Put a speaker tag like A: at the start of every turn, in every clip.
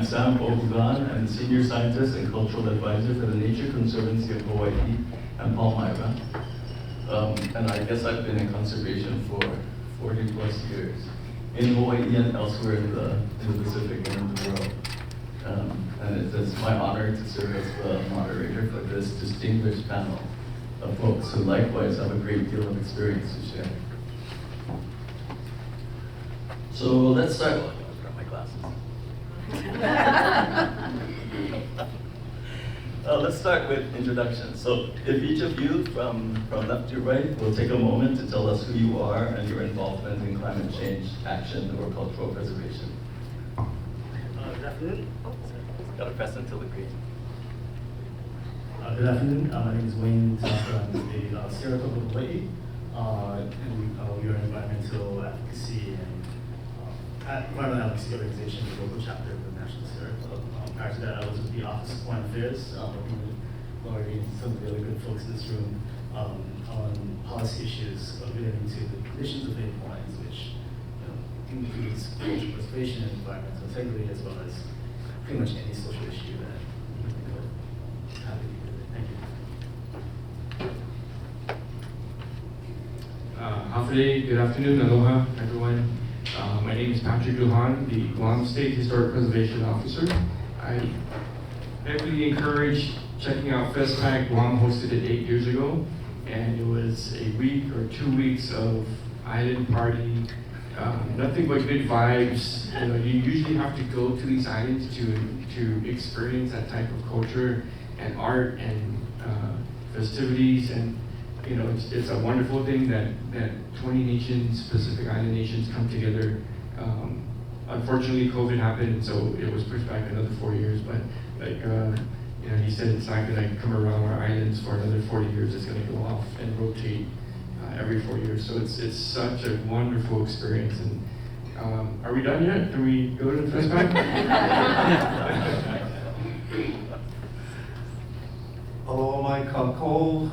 A: Sam Ohu Gon. I'm the Senior Scientist and Cultural Advisor for the Nature Conservancy of Hawaii and Palmyra. And I guess I've been in conservation for 40 plus years in Hawaii and elsewhere in the Pacific and in the world. And it's my honor to serve as the moderator for this distinguished panel of folks who likewise have a great deal of experience to share. So let's start. Oh, I've got my glasses. Let's start with introductions. So if each of you from left to right will take a moment to tell us who you are and your involvement in climate change action or cultural preservation.
B: Good afternoon.
A: Got to press until the green.
B: Good afternoon. My name is Wayne Tanaka. I'm the Sierra Club of Hawaii. And we are an environmental advocacy and environmental advocacy organization, the local chapter of the National Sierra Club. Prior to that, I was with the Office of Foreign Affairs, working with Lori and some of the other good folks in this room on policy issues relating to the conditions of native Hawaiians, which includes cultural preservation and environmental integrity, as well as pretty much any social issue that we can have to do with it. Thank you.
C: Hafide, good afternoon, aloha everyone. My name is Patrick Lujan, the Guam State Historic Preservation Officer. I heavily encourage checking out FestPac. Guam hosted it 8 years ago, and it was a week or 2 weeks of island party, nothing but good vibes. You usually have to go to these islands to experience that type of culture and art and festivities, and it's a wonderful thing that 20 nations, Pacific Island nations, come together. Unfortunately, COVID happened, so it was pushed back another 4 years. But he said it's not going to come around our islands for another 40 years. It's going to go off and rotate every 4 years. So it's such a wonderful experience. And are we done yet? Can we go to the first pack?
D: Hello, Mike Kako.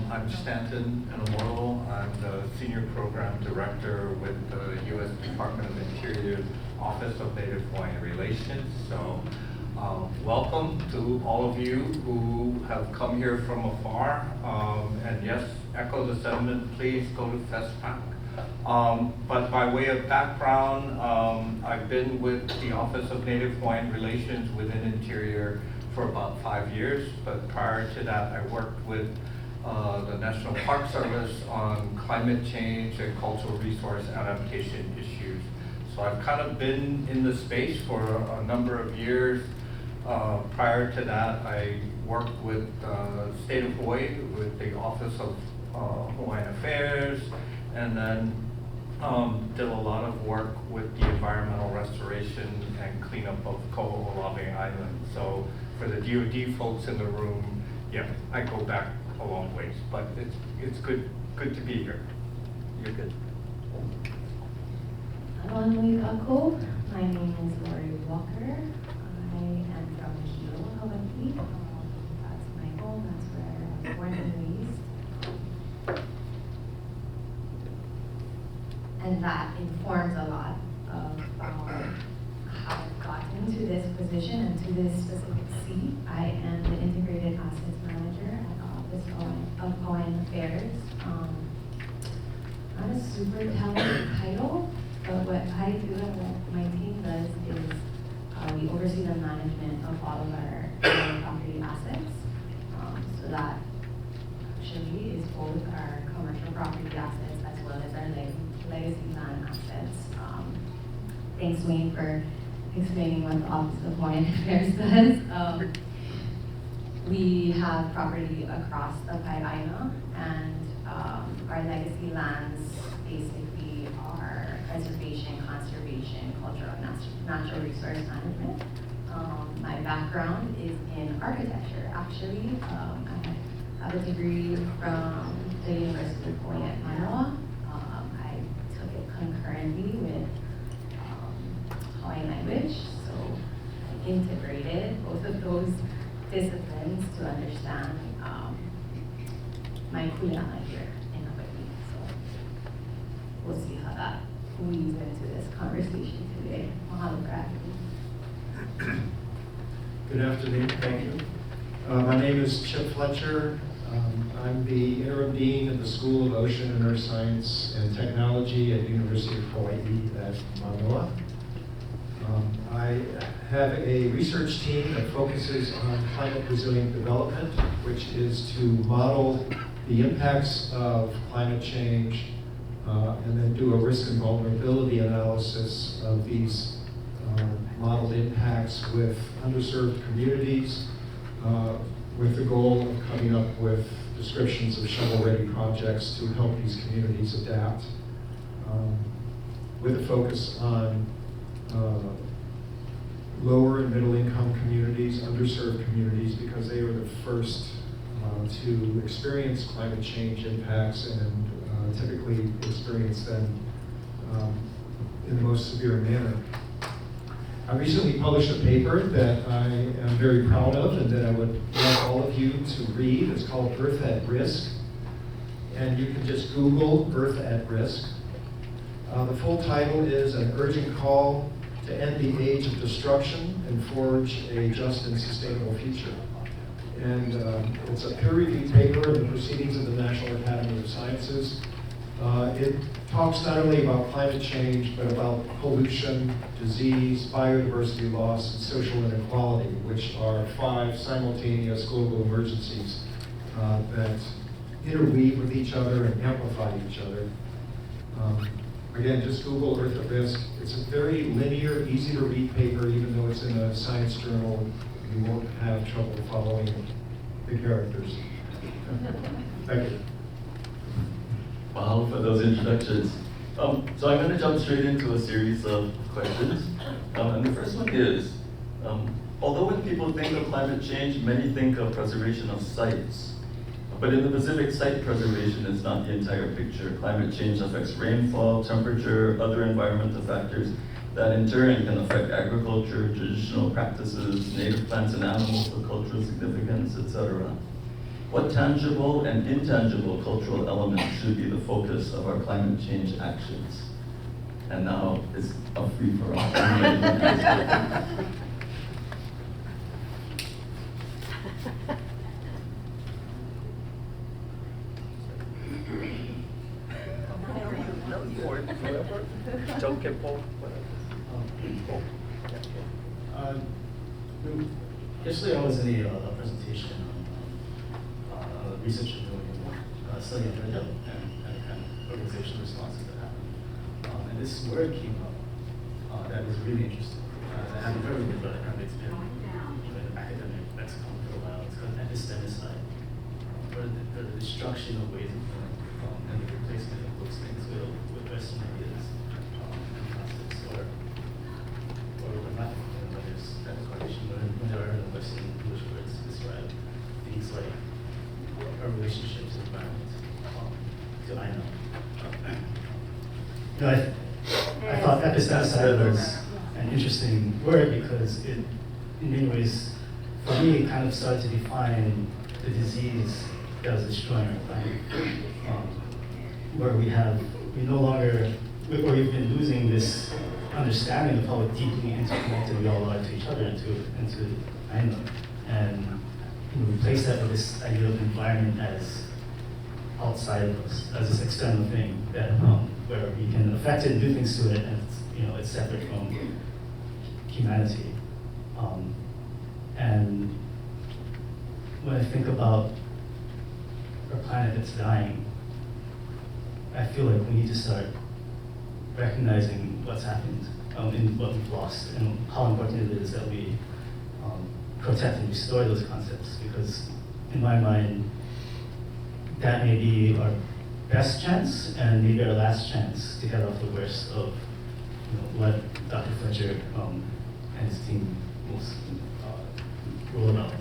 D: I'm Stanton Enomoto. I'm the Senior Program Director with the U.S. Department of Interior's Office of Native Hawaiian Relations. So welcome to all of you who have come here from afar. And yes, echo the sentiment, please go to FestPac. But by way of background, I've been with the Office of Native Hawaiian Relations within Interior for about 5 years, but prior to that, I worked with the National Park Service on climate change and cultural resource adaptation issues. So I've kind of been in the space for a number of years. Prior to that, I worked with the state of Hawaii with the Office of Hawaiian Affairs, and then did a lot of work with the environmental restoration and cleanup of Ko'olave Island. So for the DoD folks in the room, yeah, I go back a long ways, but it's good to be here. You're good.
E: Hello, Kako. My name is Lori Walker. I am from KHAW, Hawaii. That's my home. That's where I was born and raised. And that informs a lot of how I've gotten to this position and to this specific seat. I am the Integrated Assets Manager at the Office of Hawaiian Affairs. Not a super talented title, but what I do and what my team does is we oversee the management of all of our property assets. So that actually is both our commercial property assets as well as our legacy land assets. Thanks, Wayne, for explaining what the Office of Hawaiian Affairs does. We have property across the Pai'aina, and our legacy lands basically are preservation, conservation, cultural and natural resource management. My background is in architecture, actually. I have a degree from the University of Hawaii at Manoa. I took it concurrently with Hawaiian language, so I integrated both of those disciplines to understand my kuleana here in Hawaii. So we'll see how that weaves into this conversation today. Mahalo for having me.
F: Good afternoon, thank you. My name is Chip Fletcher. I'm the interim dean of the School of Ocean and Earth Science and Technology at University of Hawaii at Manoa. I have a research team that focuses on climate resilient development, which is to model the impacts of climate change and then do a risk and vulnerability analysis of these modeled impacts with underserved communities with the goal of coming up with descriptions of shovel-ready projects to help these communities adapt with a focus on lower and middle income communities, underserved communities, because they are the first to experience climate change impacts and typically experience them in the most severe manner. I recently published a paper that I am very proud of and that I would love all of you to read. It's called Earth at Risk. And you can just Google Earth at Risk. The full title is An Urgent Call to End the Age of Destruction and Forge a Just and Sustainable Future. And it's a peer-reviewed paper in the Proceedings of the National Academy of Sciences. It talks not only about climate change, but about pollution, disease, biodiversity loss, and social inequality, which are 5 simultaneous global emergencies that interweave with each other and amplify each other. Again, just Google Earth at Risk. It's a very linear, easy to read paper, even though it's in a science journal. You won't have trouble following the characters. Thank you.
A: Wow, for those introductions. So I'm going to jump straight into a series of questions. And the first one is, although when people think of climate change, many think of preservation of sites. But in the Pacific, site preservation is not the entire picture. Climate change affects rainfall, temperature, other environmental factors that in turn can affect agriculture, traditional practices, native plants and animals of cultural significance, etc. What tangible and intangible cultural elements should be the focus of our climate change actions? And now it's a free for all.
B: Yesterday I was in a presentation on research I'm doing in study on red and kind of organizational responses that happened. And this word came up that was really interesting. I haven't heard of it, but apparently it's been in academic lexicon for a while. It's called epistemicide, or the destruction of ways of knowing and the replacement of those things with Western ideas and concepts or not. That correlation when there are no Western English words to describe things like our relationships and environment. Do I know? I thought epistemicide was an interesting word because it, in many ways, for me, it kind of started to define the disease that was destroying our planet. Where we've been losing this understanding of how deeply interconnected we all are to each other and to Aino. And replace that with this idea of environment as outside of us, as this external thing that where we can affect it and do things to it, and it's separate from humanity. And when I think about our planet that's dying, I feel like we need to start recognizing what's happened and what we've lost, and how important it is that we protect and restore those concepts, because in my mind, that may be our best chance and maybe our last chance to get off the worst of what Dr. Fletcher and his team wrote about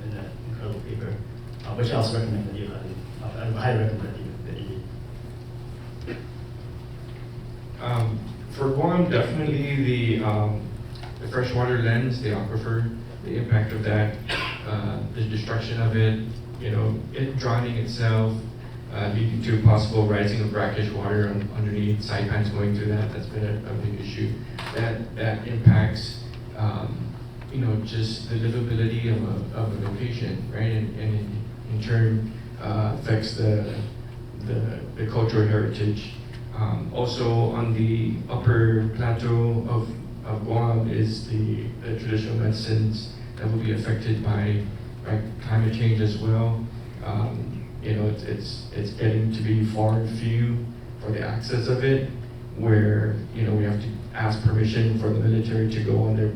B: in that incredible paper, which I also recommend that you I highly recommend that you read.
C: For Guam, definitely the freshwater lens, the aquifer, the impact of that, the destruction of it, it drowning itself, leading to possible rising of brackish water underneath, saipans going through that. That's been a big issue. That impacts just the livability of a location, right? And in turn affects the cultural heritage. Also on the upper plateau of Guam is the traditional medicines that will be affected by climate change as well. It's getting to be far and few for the access of it, where we have to ask permission for the military to go on their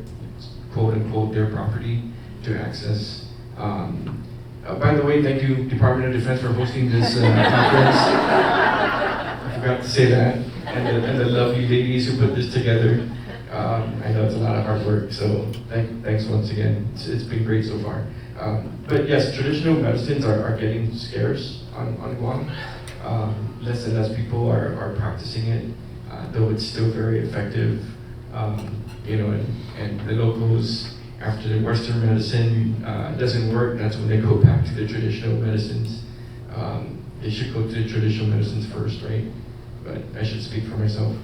C: quote unquote their property to access. By the way, thank you Department of Defense for hosting this conference. I forgot to say that, and the lovely ladies who put this together. I know it's a lot of hard work, so thanks once again. It's been great so far. But yes, traditional medicines are getting scarce on Guam. Less and less people are practicing it, though it's still very effective. And the locals, after the Western medicine doesn't work, that's when they go back to the traditional medicines. They should go to the traditional medicines first, right? But I should speak for myself.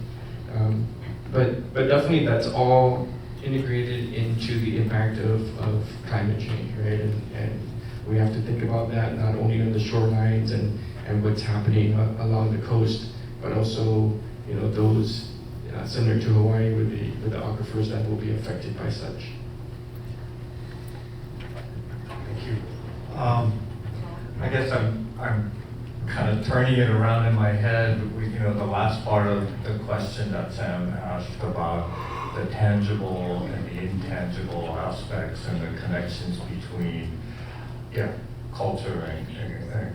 C: But definitely that's all integrated into the impact of climate change, right? And we have to think about that not only on the shorelines and what's happening along the coast, but also those similar to Hawaii with the aquifers that will be affected by such.
D: Thank you. I guess I'm kind of turning it around in my head. The last part of the question that Sam asked about the tangible and the intangible aspects and the connections between culture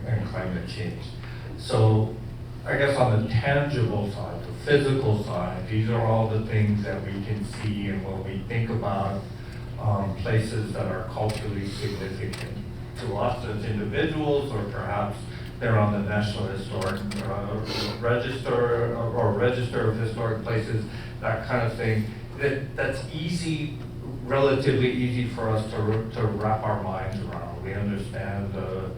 D: and climate change. So I guess on the tangible side, the physical side, these are all the things that we can see, and when we think about places that are culturally significant to us as individuals, or perhaps they're on the National Historic Register or Register of Historic Places, that kind of thing. That's easy, relatively easy for us to wrap our minds around. We understand the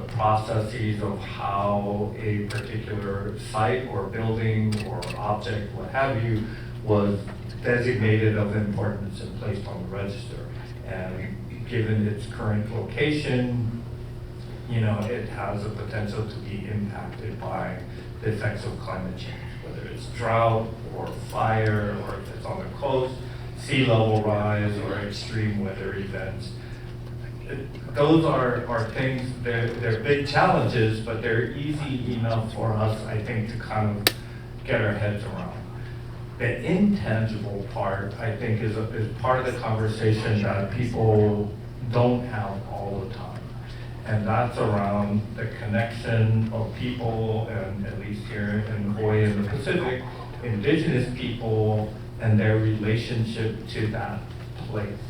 D: processes of how a particular site or building or object, what have you, was designated of importance and placed on the register. And given its current location, it has the potential to be impacted by the effects of climate change, whether it's drought or fire, or if it's on the coast, sea level rise, or extreme weather events. Those are things, they're big challenges, but they're easy enough for us, I think, to kind of get our heads around. The intangible part, I think, is part of the conversation that people don't have all the time. And that's around the connection of people, and at least here in Hawaii and the Pacific, indigenous people and their relationship to that place,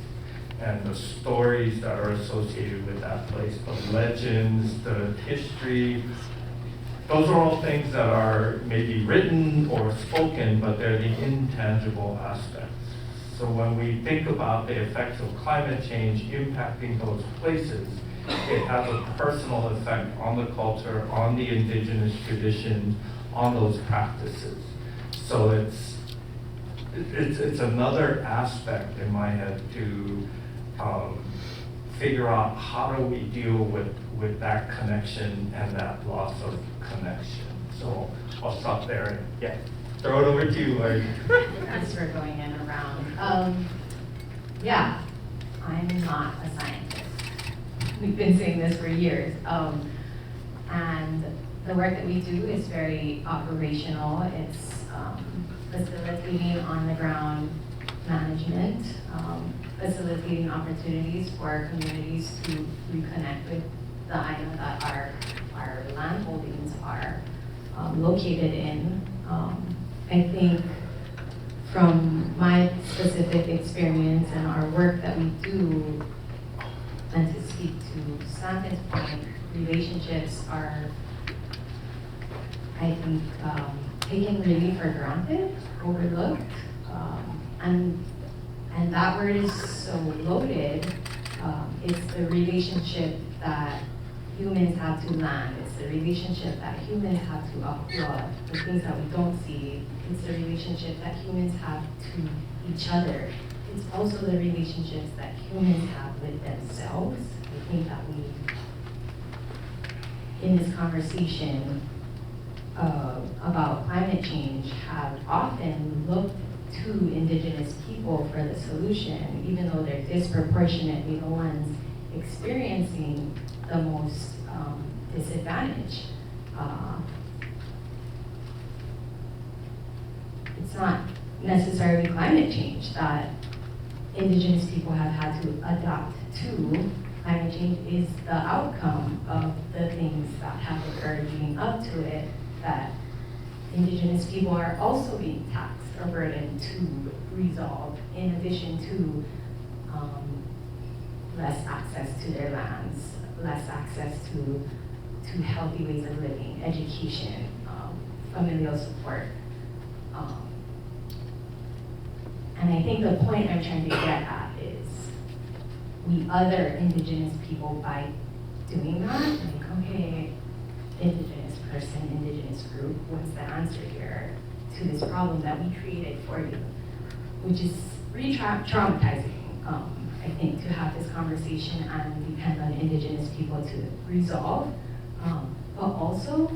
D: and the stories that are associated with that place, the legends, the history. Those are all things that are maybe written or spoken, but they're the intangible aspects. So when we think about the effects of climate change impacting those places, it has a personal effect on the culture, on the indigenous traditions, on those practices. So it's another aspect in my head to figure out how do we deal with that connection and that loss of connection. So I'll stop there and throw it over to you, Lori.
E: As we're going in around, I'm not a scientist. We've been saying this for years. And the work that we do is very operational. It's facilitating on-the-ground management, facilitating opportunities for communities to reconnect with the island that our land holdings are located in. I think from my specific experience and our work that we do, and to speak to Stanton's point, relationships are, I think, taken really for granted, overlooked, and that word is so loaded. It's the relationship that humans have to land. It's the relationship that humans have to upload, the things that we don't see. It's the relationship that humans have to each other. it's also the relationships that humans have with themselves. I think that we, in this conversation about climate change, have often looked to indigenous people for the solution, even though they're disproportionately the ones experiencing the most disadvantage. It's not necessarily climate change that indigenous people have had to adapt to. Climate change is the outcome of the things that have occurred leading up to it, that indigenous people are also being taxed or burdened to resolve, in addition to less access to their lands, less access to healthy ways of living, education, familial support. And I think the point I'm trying to get at is we other indigenous people by doing that, like, okay, indigenous person, indigenous group, what's the answer here to this problem that we created for you? Which is re-traumatizing, I think, to have this conversation and depend on indigenous people to resolve, but also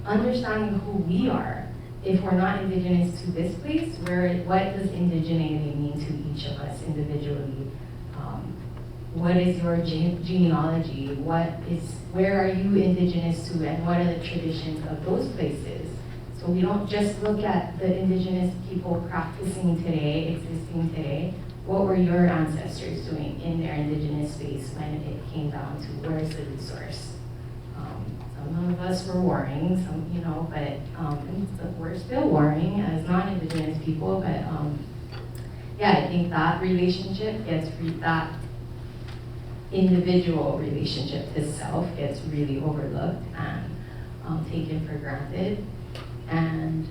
E: understanding who we are. If we're not indigenous to this place, what does indigeneity mean to each of us individually? What is your genealogy? Where are you indigenous to, and what are the traditions of those places? So we don't just look at the indigenous people practicing today, existing today. What were your ancestors doing in their indigenous space when it came down to where's the resource? Some of us were warring, but we're still warring as non-indigenous people. But yeah, I think that relationship that individual relationship to self gets really overlooked and taken for granted, and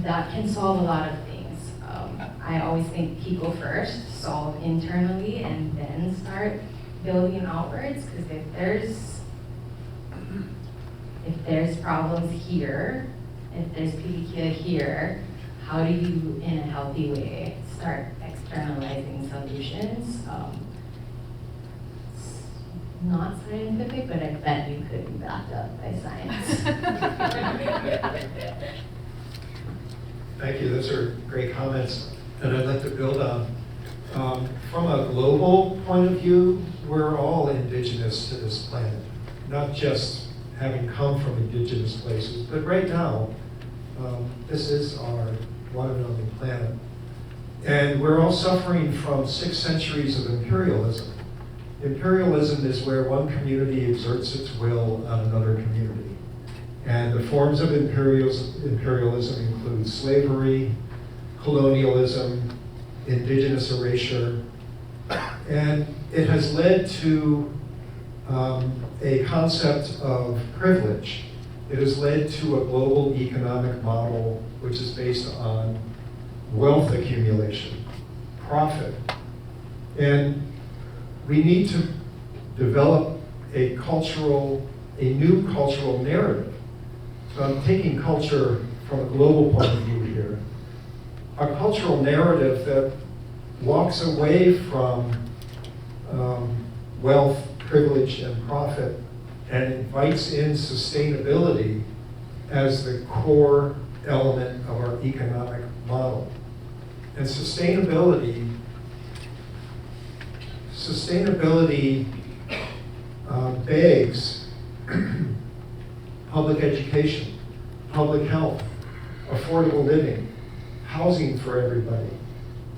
E: that can solve a lot of things. I always think people first, solve internally, and then start building outwards, because if there's problems here, if there's pilikia here, how do you, in a healthy way, start externalizing solutions? It's not scientific, but I bet you could be backed up by science.
F: Thank you, those are great comments that I'd like to build on. From a global point of view, we're all indigenous to this planet, not just having come from indigenous places, but right now, this is our one and only planet. And we're all suffering from 6 centuries of imperialism. Imperialism is where one community exerts its will on another community. And the forms of imperialism include slavery, colonialism, indigenous erasure, and it has led to a concept of privilege. It has led to a global economic model which is based on wealth accumulation, profit. And we need to develop a new cultural narrative. So I'm taking culture from a global point of view here. A cultural narrative that walks away from wealth, privilege, and profit, and invites in sustainability as the core element of our economic model. And sustainability begs public education, public health, affordable living, housing for everybody.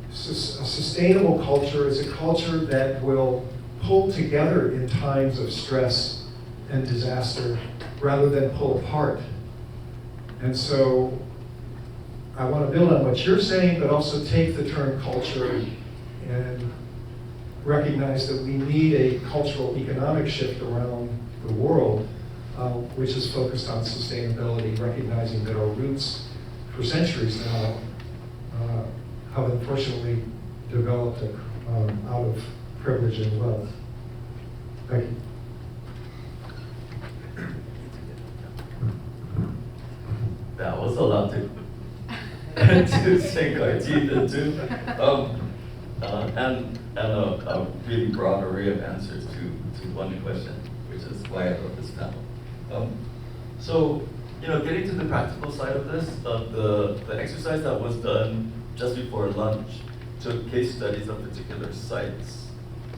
F: A sustainable culture is a culture that will pull together in times of stress and disaster rather than pull apart. And so I want to build on what you're saying, but also take the term culture and recognize that we need a cultural economic shift around the world, which is focused on sustainability, recognizing that our roots for centuries now have unfortunately developed out of privilege and wealth. Thank you.
A: That was a lot to to sink our teeth into, and a really broad array of answers to one question, which is why I wrote this panel. So, getting to the practical side of this, the exercise that was done just before lunch took case studies of particular sites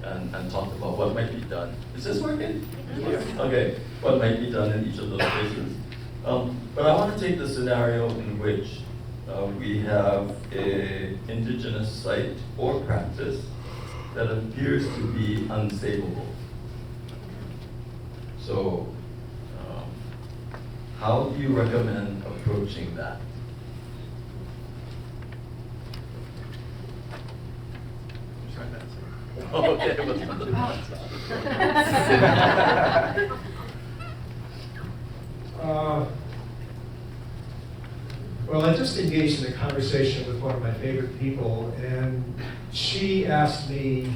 A: and talked about what might be done. Is this working? Yes. Okay, what might be done in each of those places. But I want to take the scenario in which we have an indigenous site or practice that appears to be unsavable. So, how do you recommend approaching that? Okay.
F: Well, I just engaged in a conversation with one of my favorite people, and she asked me,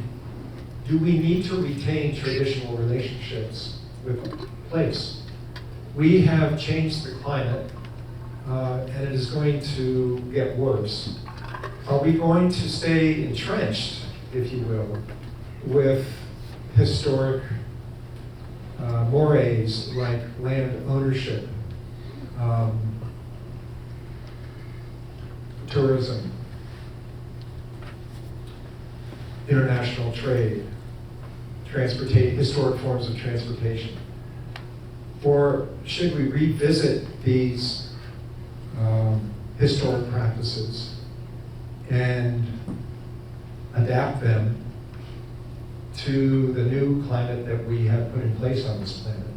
F: do we need to retain traditional relationships with place? We have changed the climate, and it is going to get worse. Are we going to stay entrenched, if you will, with historic mores like land ownership, tourism, international trade, historic forms of transportation? Or should we revisit these historic practices and adapt them to the new climate that we have put in place on this planet?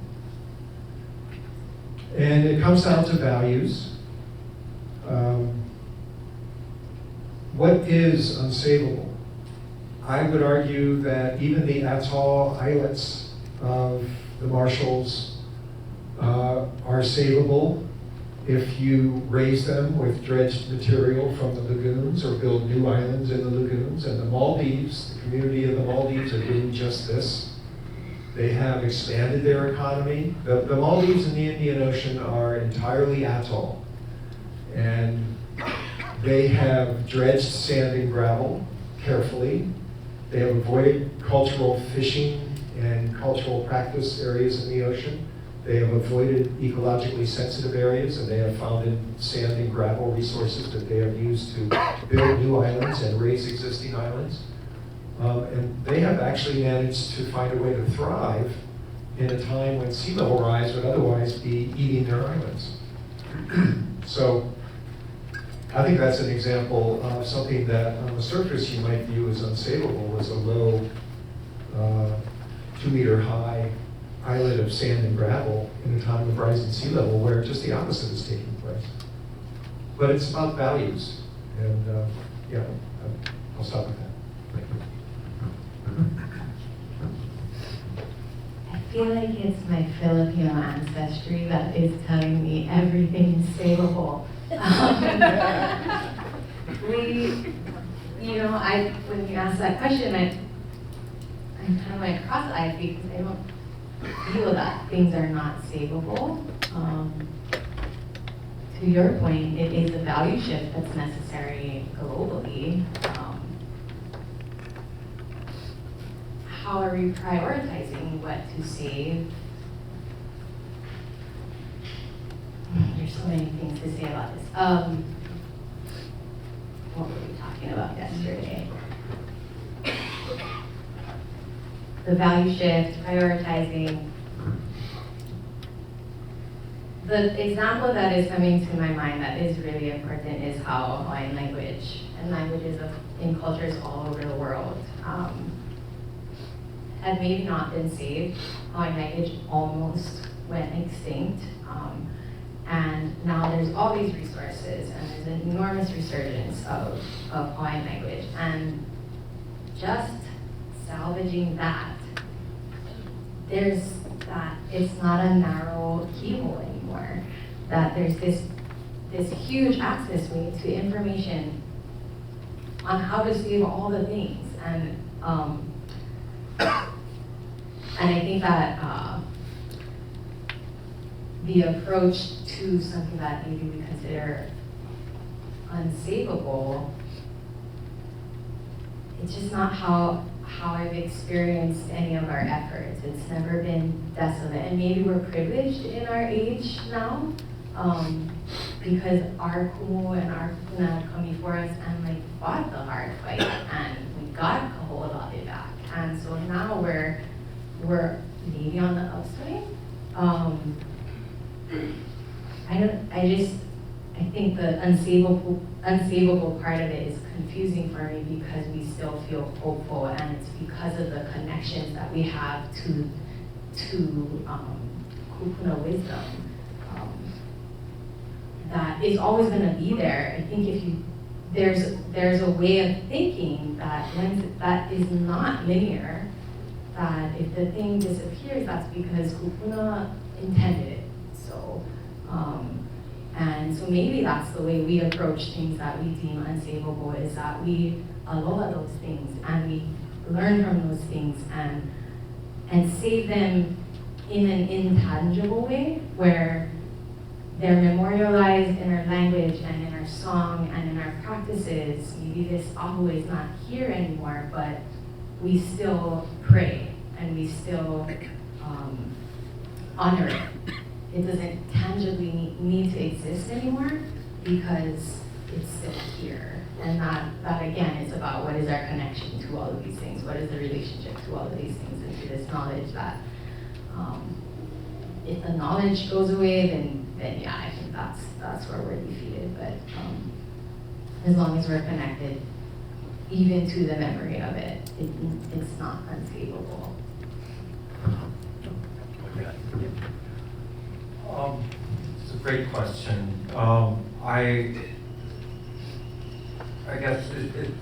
F: And it comes down to values. What is unsavable? I would argue that even the atoll islets of the Marshalls are savable if you raise them with dredged material from the lagoons or build new islands in the lagoons. And the Maldives, the community of the Maldives, are doing just this. They have expanded their economy. The Maldives and the Indian Ocean are entirely atoll. And they have dredged sand and gravel carefully. They have avoided cultural fishing and cultural practice areas in the ocean. They have avoided ecologically sensitive areas, and they have founded sand and gravel resources that they have used to build new islands and raise existing islands. And they have actually managed to find a way to thrive in a time when sea level rise would otherwise be eating their islands. So I think that's an example of something that on the surface you might view as unsavable, as a low 2-meter high islet of sand and gravel in a time of rising sea level where just the opposite is taking place. But it's about values, and yeah, I'll stop with that. Thank you.
E: I feel like it's my Filipino ancestry that is telling me everything is savable. When you ask that question, I'm kind of like cross-eyed because I don't feel that things are not savable. To your point, it is a value shift that's necessary globally. How are we prioritizing what to save? There's so many things to say about this. What were we talking about yesterday? The value shift, prioritizing. The example that is coming to my mind that is really important is how Hawaiian language and languages in cultures all over the world had maybe not been saved. Hawaiian language almost went extinct. And now there's all these resources, and there's an enormous resurgence of Hawaiian language. And just salvaging that, there's that, it's not a narrow keyhole anymore. That there's this huge access way to information on how to save all the things. And I think that the approach to something that maybe we consider unsavable, it's just not how I've experienced any of our efforts. It's never been desolate, and maybe we're privileged in our age now, because our kumu and our kupuna had come before us and like fought the hard fight, and we got KHAW back, and so now we're maybe on the upswing. I think the unsavable part of it is confusing for me because we still feel hopeful, and it's because of the connections that we have to kupuna wisdom that is always going to be there. I think there's a way of thinking that that is not linear, that if the thing disappears, that's because kupuna intended it. And so maybe that's the way we approach things that we deem unsavable, is that we aloha those things and we learn from those things and save them in an intangible way where they're memorialized in our language and in our song and in our practices. Maybe this ahu is not here anymore, but we still pray and we still honor it. It doesn't tangibly need to exist anymore because it's still here. And that again is about what is our connection to all of these things, what is the relationship to all of these things, and to this knowledge that if the knowledge goes away, then yeah, I think that's where we're defeated. But as long as we're connected, even to the memory of it, it's not unsavable.
D: It's a great question. I guess it's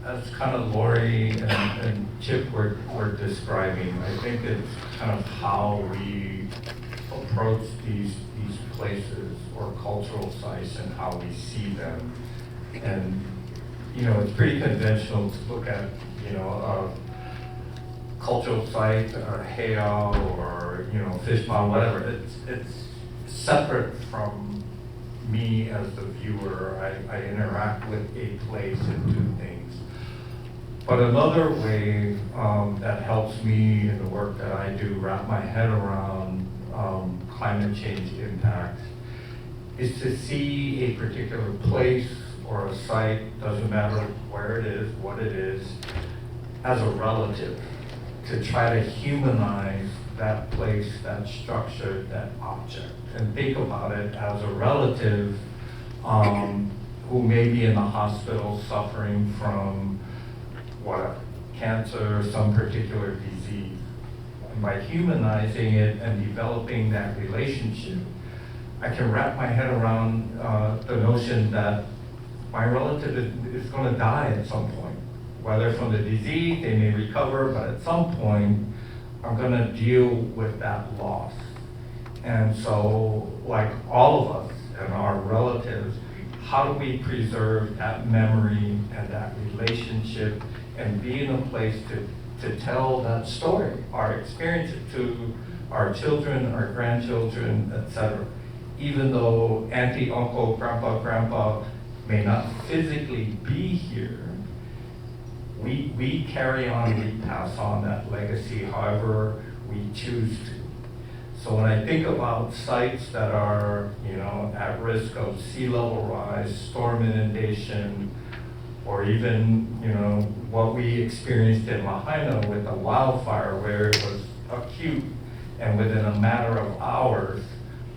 D: as kind of Lori and Chip were describing. I think it's kind of how we approach these places or cultural sites and how we see them. And it's pretty conventional to look at a cultural site or KHAW or fish pond, whatever. It's separate from me as the viewer. I interact with a place and do things. But another way that helps me in the work that I do wrap my head around climate change impacts is to see a particular place or a site, doesn't matter where it is, what it is, as a relative, to try to humanize that place, that structure, that object, and think about it as a relative who may be in the hospital suffering from cancer or some particular disease. And by humanizing it and developing that relationship, I can wrap my head around the notion that my relative is going to die at some point. Whether from the disease, they may recover, but at some point, I'm going to deal with that loss. And so, like all of us and our relatives, how do we preserve that memory and that relationship and be in a place to tell that story, our experience to our children, our grandchildren, etc. Even though auntie, uncle, grandpa may not physically be here, we carry on, we pass on that legacy however we choose to. So when I think about sites that are, at risk of sea level rise, storm inundation, or even, what we experienced in Lahaina with the wildfire where it was acute and within a matter of hours,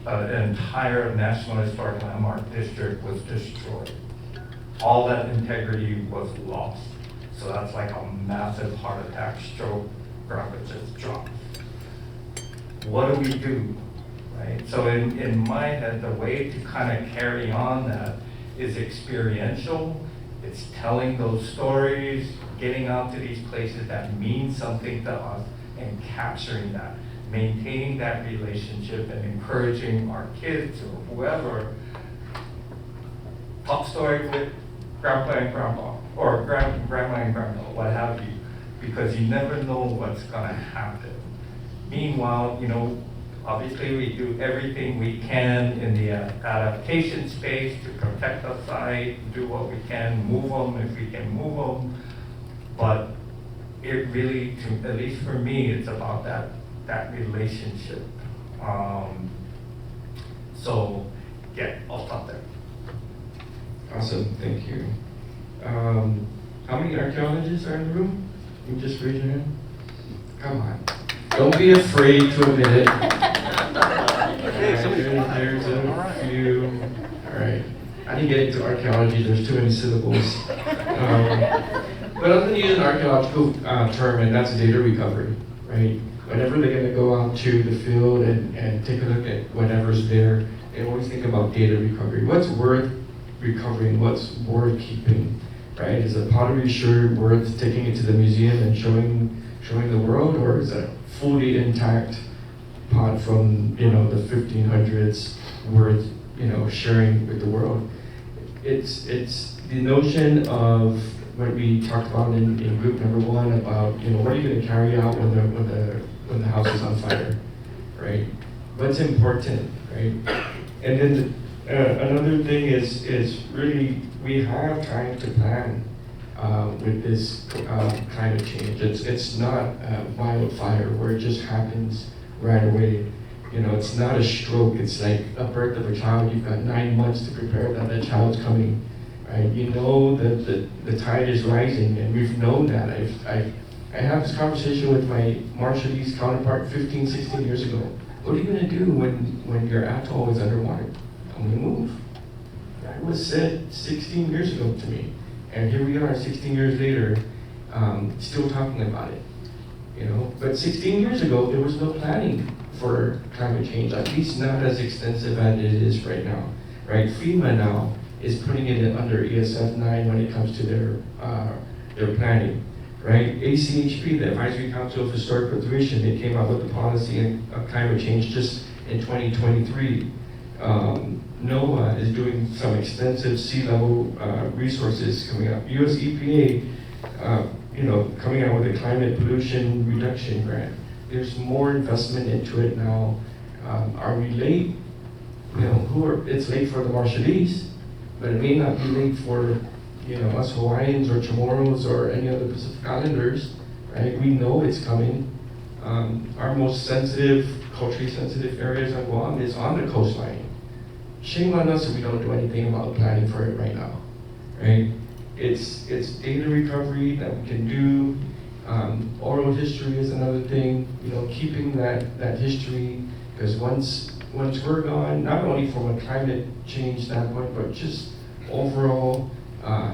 D: an entire National Historic Landmark district was destroyed. All that integrity was lost. So that's like a massive heart attack, stroke, grandpa just drops. What do we do, right? So in my head, the way to kind of carry on that is experiential. It's telling those stories, getting out to these places that mean something to us and capturing that, maintaining that relationship and encouraging our kids or whoever, talk story with grandpa and grandpa, or grandma and grandpa, what have you, because you never know what's gonna happen. Meanwhile, Obviously, we do everything we can in the adaptation space to protect the site, do what we can, move them if we can move them. But it really, at least for me, it's about that relationship. So, yeah, I'll stop there.
C: Awesome, thank you. How many archaeologists are in the room? You just raise your hand. Come on. Don't be afraid to admit it. There's a few. All right. I didn't get into archaeology. There's too many syllables. But I'm going to use an archaeological term, and that's data recovery, right? Whenever they're going to go out to the field and take a look at whatever's there, they always think about data recovery. What's worth recovering? What's worth keeping, right? Is a pottery sherd worth taking it to the museum and showing the world, or is a fully intact pot from the 1500s worth sharing with the world? It's the notion of what we talked about in group number 1 about what are you going to carry out when the house is on fire, right? What's important, right? And then another thing is really we have time to plan with this climate change. It's not a wildfire where it just happens right away. It's not a stroke. It's like a birth of a child. You've got 9 months to prepare that the child's coming. Right? You know that the tide is rising, and we've known that. I had this conversation with my Marshallese counterpart 15, 16 years ago. What are you going to do when your atoll is underwater? I'm going to move. That was said 16 years ago to me. And here we are 16 years later, still talking about it. But 16 years ago, there was no planning for climate change, at least not as extensive as it is right now. Right? FEMA now is putting it under ESF 9 when it comes to their planning. Right? ACHP, the Advisory Council of Historic Preservation, they came out with a policy of climate change just in 2023. NOAA is doing some extensive sea level resources coming up. US EPA, coming out with a climate pollution reduction grant. There's more investment into it now. Are we late? It's late for the Marshallese, but it may not be late for us Hawaiians or Chamorros or any other Pacific Islanders, right? We know it's coming. Our most sensitive, culturally sensitive areas on Guam is on the coastline. Shame on us if we don't do anything about planning for it right now, right? It's data recovery that we can do. Oral history is another thing, keeping that history, because once we're gone, not only from a climate change standpoint, but just overall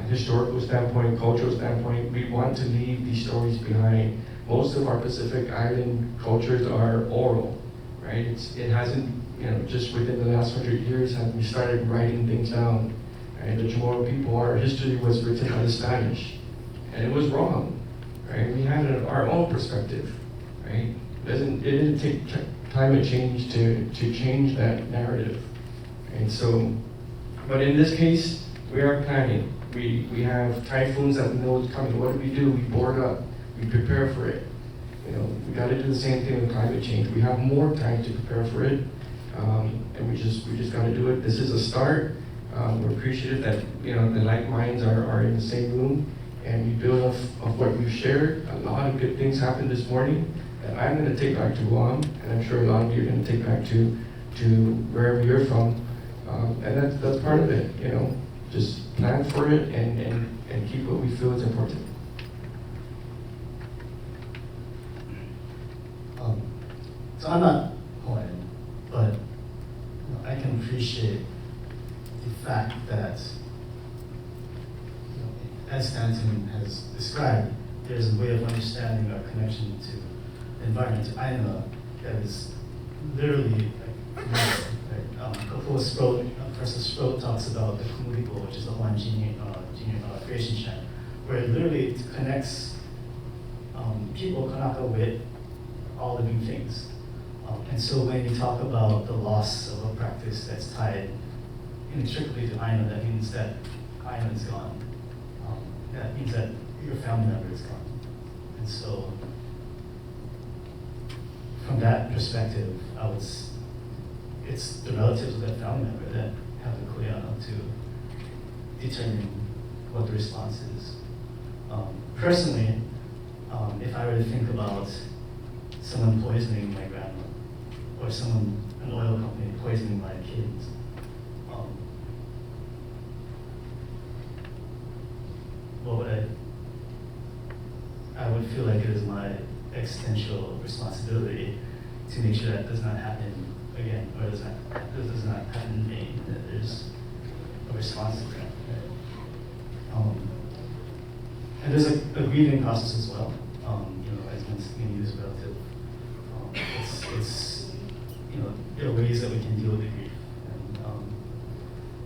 C: historical standpoint, cultural standpoint, we want to leave these stories behind. Most of our Pacific Island cultures are oral, right? It hasn't, just within the last 100 years have we started writing things down. And the Chamorro people, our history was written by the Spanish, and it was wrong, right? We had our own perspective, right? It didn't take climate change to change that narrative. And so, but in this case, we are planning. We have typhoons that we know is coming. What do? We board up, we prepare for it. We got to do the same thing with climate change. We have more time to prepare for it, and we just got to do it. This is a start. We're appreciative that the like minds are in the same room, and we build off of what we've shared. A lot of good things happened this morning that I'm going to take back to Guam, and I'm sure a lot of you are going to take back to wherever you're from, and that's part of it. Just plan for it and keep what we feel is important.
B: So I'm not Hawaiian, but I can appreciate the fact that, as Stanton has described, there's a way of understanding our connection to the environment, to Aina, that is literally like, Professor Sproat talks about the Kumulipo, which is the Hawaiian Junior Creation Chant, where it literally connects people, Kanaka, with all living things. And so when you talk about the loss of a practice that's tied inextricably to Aina, that means that Aina is gone. That means that your family member is gone. And so from that perspective, it's the relatives of that family member that have the kuleana to determine what the response is. Personally, if I were to think about someone poisoning my grandma, or an oil company poisoning my kids, what would I would feel like it is my existential responsibility to make sure that does not happen again, or does not happen in vain, that there's a response to that. Right? And there's a grieving process as well. As being used relative, it's there are ways that we can deal with the grief.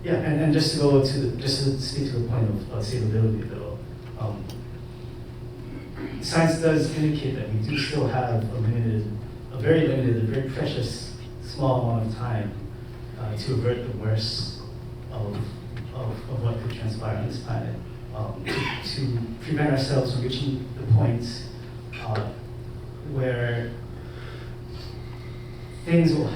B: And just to speak to the point of savability, though, science does indicate that we do still have a very precious, small amount of time to avert the worst of what could transpire on this planet, to prevent ourselves from reaching the point where things will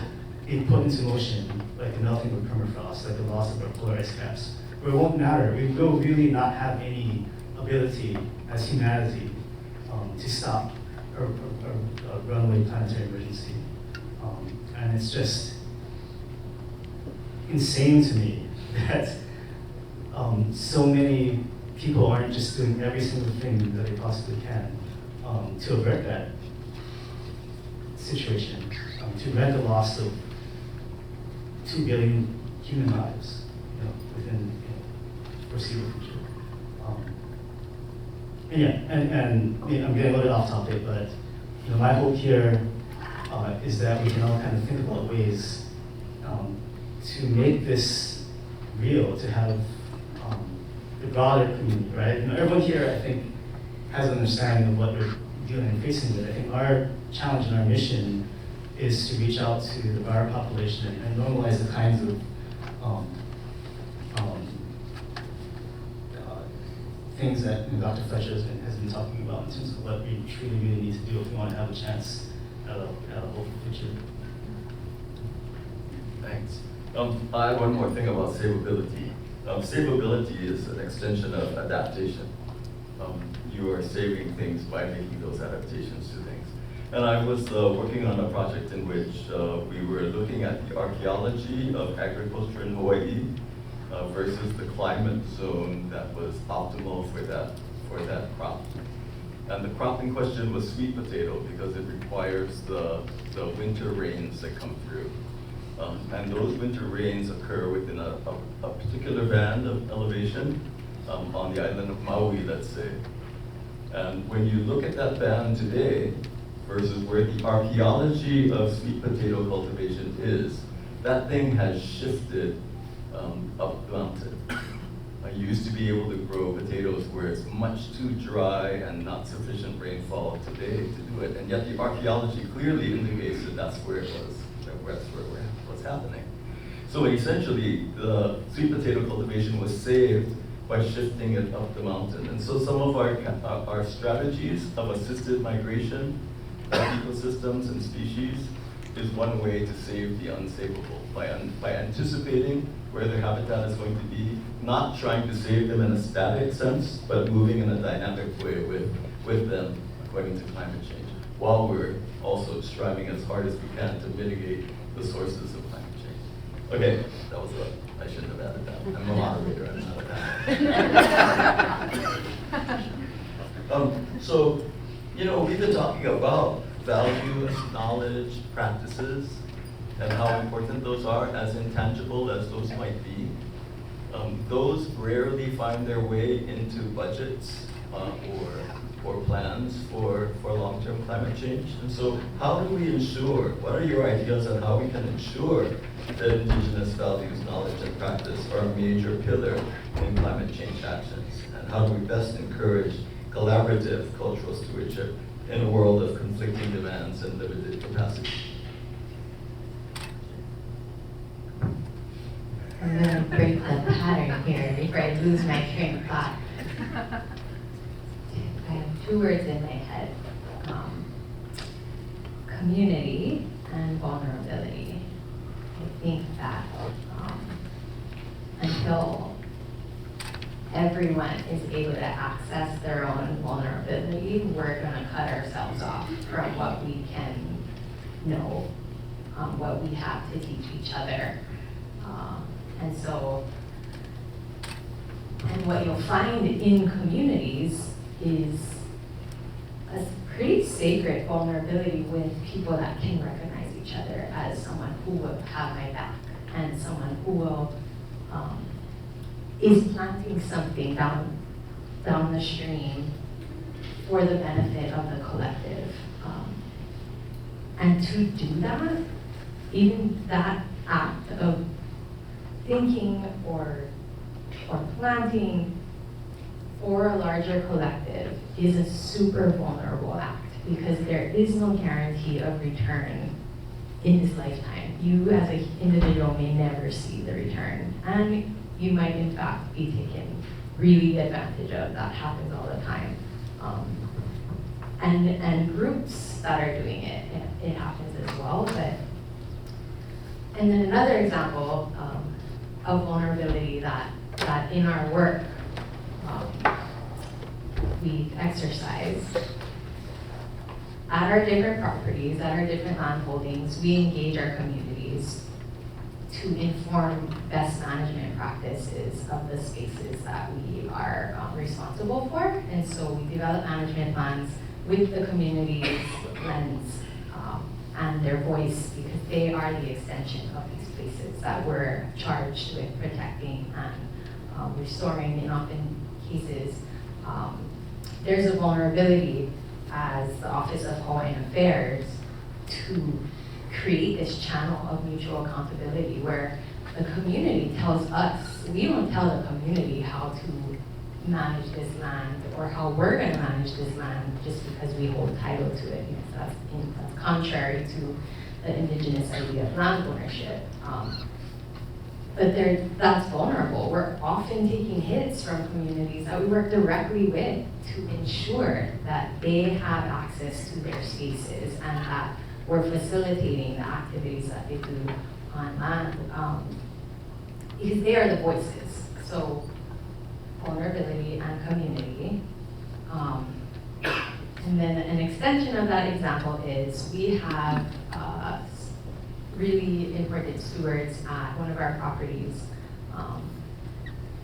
B: be put into motion, like the melting of permafrost, like the loss of our polar ice caps, where it won't matter. We will really not have any ability as humanity to stop a runaway planetary emergency. And it's just insane to me that so many people aren't just doing every single thing that they possibly can to avert that situation, to prevent the loss of 2 billion human lives, within foreseeable future. And I'm getting a little bit off topic, but my hope here is that we can all kind of think about ways to make this real, to have the broader community, right? Everyone here, I think, has an understanding of what we're dealing and facing with. I think our challenge and our mission is to reach out to the broader population and normalize the kinds of things that Dr. Fletcher has been talking about in terms of what we truly need to do if we want to have a chance at a hopeful future.
A: Thanks. I have one more thing about savability. Savability is an extension of adaptation. You are saving things by making those adaptations to things. And I was working on a project in which we were looking at the archaeology of agriculture in Hawaii versus the climate zone that was optimal for that crop. And the crop in question was sweet potato because it requires the winter rains that come through. And those winter rains occur within a particular band of elevation on the island of Maui, let's say. And when you look at that band today versus where the archaeology of sweet potato cultivation is, that thing has shifted up the mountain. You used to be able to grow potatoes where it's much too dry and not sufficient rainfall today to do it. And yet the archaeology clearly indicates that that's where it was, that's where what's happening. So essentially, the sweet potato cultivation was saved by shifting it up the mountain. And so some of our strategies of assisted migration of ecosystems and species is one way to save the unsavable, by anticipating where their habitat is going to be, not trying to save them in a static sense, but moving in a dynamic way with them according to climate change, while we're also striving as hard as we can to mitigate the sources of climate change. Okay, that was I shouldn't have added that. I'm a moderator, I'm not a So, we've been talking about values, knowledge, practices, and how important those are, as intangible as those might be. Those rarely find their way into budgets or plans for long-term climate change. And so how do we ensure, what are your ideas on how we can ensure that indigenous values, knowledge, and practice are a major pillar in climate change actions? And how do we best encourage collaborative cultural stewardship in a world of conflicting demands and limited capacity?
E: I'm going to break the pattern here before I lose my train of thought. I have 2 words in my head. community and vulnerability. I think that until everyone is able to access their own vulnerability, we're going to cut ourselves off from what we can know, what we have to teach each other. And what you'll find in communities is a pretty sacred vulnerability with people that can recognize each other as someone who will have my back and someone who will is planting something down the stream for the benefit of the collective. And to do that, even that act of thinking or planting for a larger collective is a super vulnerable act because there is no guarantee of return in this lifetime. You as an individual may never see the return, and you might in fact be taken really advantage of. That happens all the time. And groups that are doing it happens as well. And then another example of vulnerability that in our work we exercise at our different properties, at our different land holdings, we engage our communities to inform best management practices of the spaces that we are responsible for. And so we develop management plans with the community's lens and their voice, because they are the extension of these spaces that we're charged with protecting and restoring. In often cases, there's a vulnerability as the Office of Hawaiian Affairs to create this channel of mutual accountability where the community tells us, we don't tell the community how to manage this land or how we're going to manage this land just because we hold title to it, because that's contrary to the indigenous idea of land ownership. But that's vulnerable. We're often taking hits from communities that we work directly with to ensure that they have access to their spaces and that we're facilitating the activities that they do on land, because they are the voices. So vulnerability and community. And then an extension of that example is we have really important stewards at one of our properties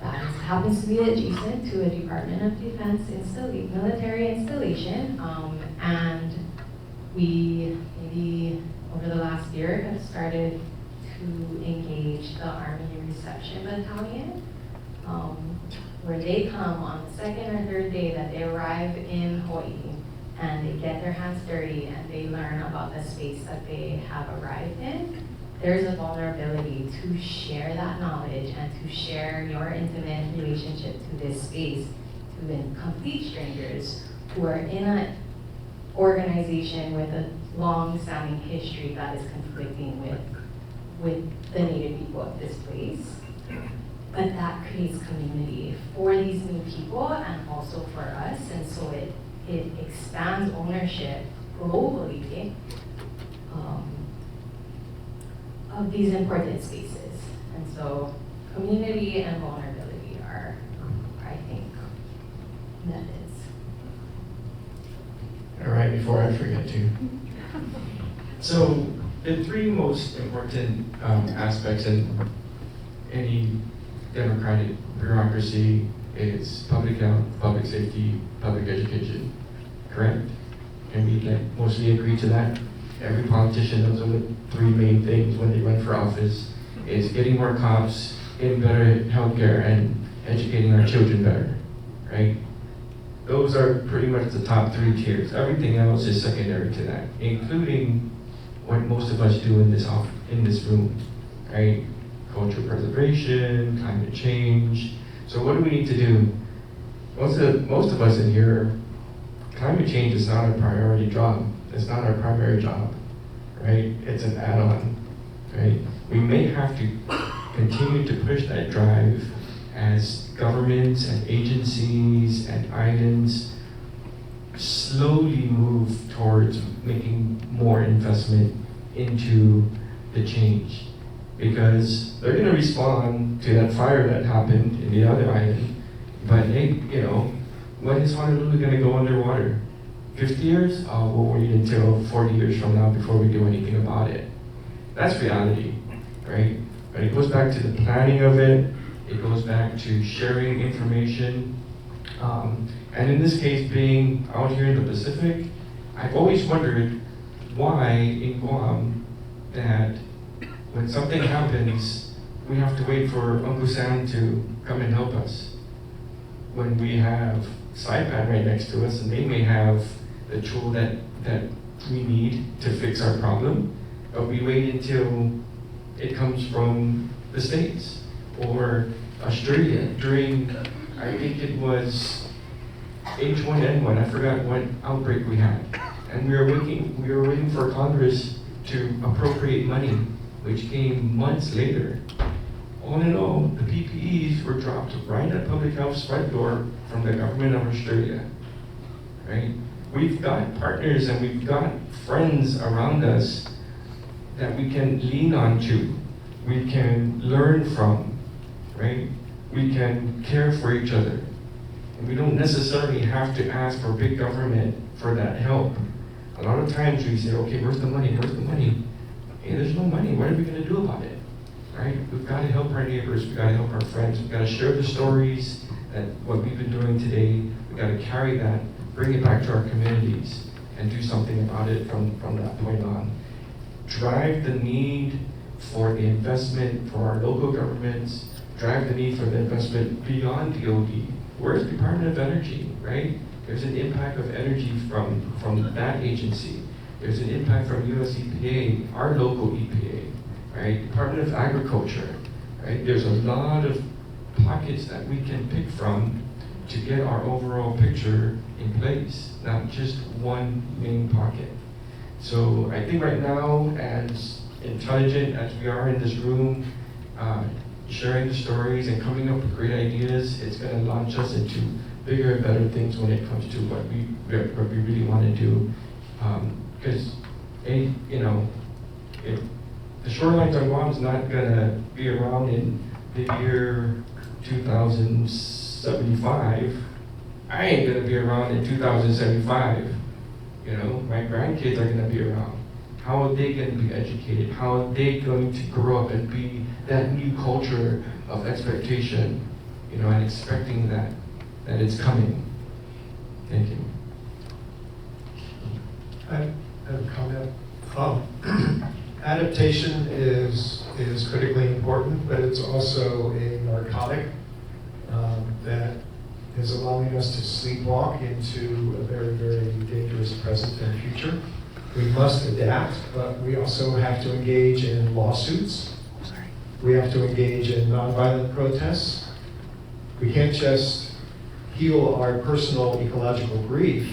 E: that happens to be adjacent to a Department of Defense military installation. And we, maybe over the last year, have started to engage the Army Reception Battalion, where they come on the second or third day that they arrive in Hawaii, and they get their hands dirty and they learn about the space that they have arrived in. There's a vulnerability to share that knowledge and to share your intimate relationship to this space to complete strangers who are in an organization with a long-standing history that is conflicting with the native people of this place. But that creates community for these new people and also for us, and so it expands ownership globally of these important spaces. And so community and vulnerability are, I think, methods.
C: All right, before I forget to. So the three most important aspects in any democratic bureaucracy is public health, public safety, public education, correct? Can we mostly agree to that? Every politician knows the three main things when they run for office is getting more cops, getting better healthcare, and educating our children better, right? Those are pretty much the top three tiers. Everything else is secondary to that, including what most of us do in this room, right? Cultural preservation, climate change. So what do we need to do? Most of us in here, climate change is not a priority job. It's not our primary job, right? It's an add-on, right? We may have to continue to push that drive as governments and agencies and islands slowly move towards making more investment into the change. Because they're gonna respond to that fire that happened in the other island, but hey, you know, when is Honolulu gonna go underwater? 50 years? We'll wait until 40 years from now before we do anything about it. That's reality, right? But it goes back to the planning of it, it goes back to sharing information. And in this case, being out here in the Pacific, I've always wondered why in Guam that when something happens, we have to wait for Uncle Sam to come and help us. When we have Saipan right next to us and they may have the tool that we need to fix our problem, but we wait until it comes from the States or Australia during, I think it was H1N1, I forgot what outbreak we had. And we were waiting for Congress to appropriate money, which came months later. All in all, the PPEs were dropped right at Public Health's front door from the government of Australia, right? We've got partners and we've got friends around us that we can lean on to, we can learn from, right? We can care for each other. And we don't necessarily have to ask for big government for that help. A lot of times we say, okay, where's the money, where's the money? Hey, there's no money, what are we gonna do about it? Right? We've got to help our neighbors, we've got to help our friends, we've got to share the stories that what we've been doing today, we've got to carry that, bring it back to our communities, and do something about it from that point on. Drive the need for the investment for our local governments, drive the need for the investment beyond DOD. Where's the Department of Energy, right? There's an impact of energy from that agency. There's an impact from US EPA, our local EPA. Right? Department of Agriculture, right? There's a lot of pockets that we can pick from to get our overall picture in place, not just one main pocket. So I think right now, as intelligent as we are in this room, sharing the stories and coming up with great ideas, it's gonna launch us into bigger and better things when it comes to what we really wanna do. Because, you know, the shorelines on Guam is not gonna be around in the year 2075. I ain't gonna be around in 2075. You know, my grandkids are gonna be around. How are they gonna be educated? How are they going to grow up and be that new culture of expectation, you know, and expecting that it's coming? Thank you.
F: I have a comment. Adaptation is critically important, but it's also a narcotic that is allowing us to sleepwalk into a very, very dangerous present and future. We must adapt, but we also have to engage in lawsuits. We have to engage in nonviolent protests. We can't just heal our personal ecological grief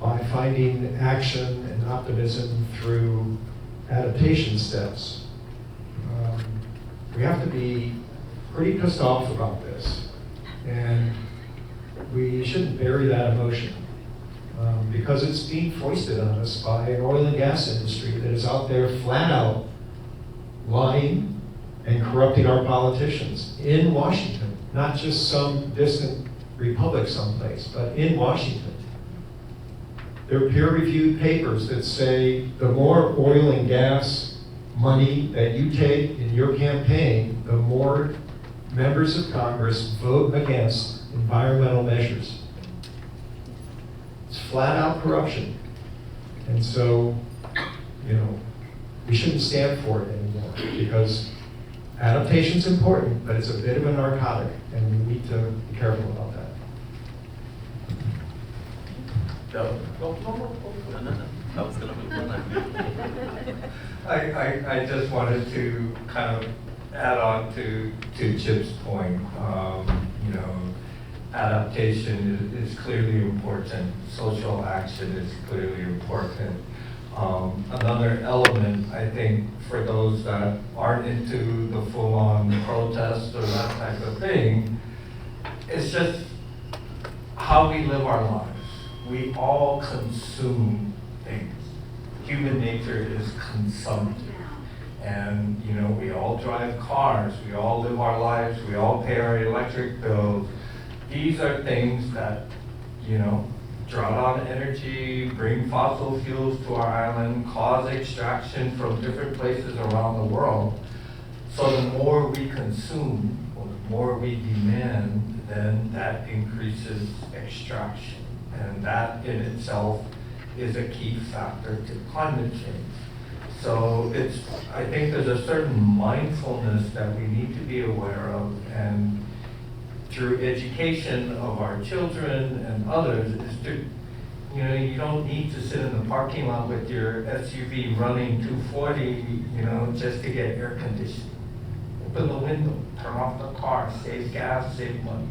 F: by finding action and optimism through adaptation steps. We have to be pretty pissed off about this, and we shouldn't bury that emotion because it's being foisted on us by an oil and gas industry that is out there flat out lying and corrupting our politicians in Washington, not just some distant republic someplace, but in Washington. There are peer-reviewed papers that say the more oil and gas money that you take in your campaign, the more members of Congress vote against environmental measures. It's flat out corruption. And so, you know, we shouldn't stand for it anymore because adaptation's important, but it's a bit of a narcotic, and we need to be careful about that.
D: I just wanted to kind of add on to Chip's point. You know, adaptation is clearly important. Social action is clearly important. Another element, I think, for those that aren't into the full-on protest or that type of thing, it's just how we live our lives. we all consume things. Human nature is consumptive. And we all drive cars, we all live our lives, we all pay our electric bills. These are things that, draw on energy, bring fossil fuels to our island, cause extraction from different places around the world. So the more we consume, or the more we demand, then that increases extraction. And that in itself is a key factor to climate change. So I think there's a certain mindfulness that we need to be aware of, and through education of our children and others, is to, you don't need to sit in the parking lot with your SUV running 240, just to get air conditioning. Open the window, turn off the car, save gas, save money.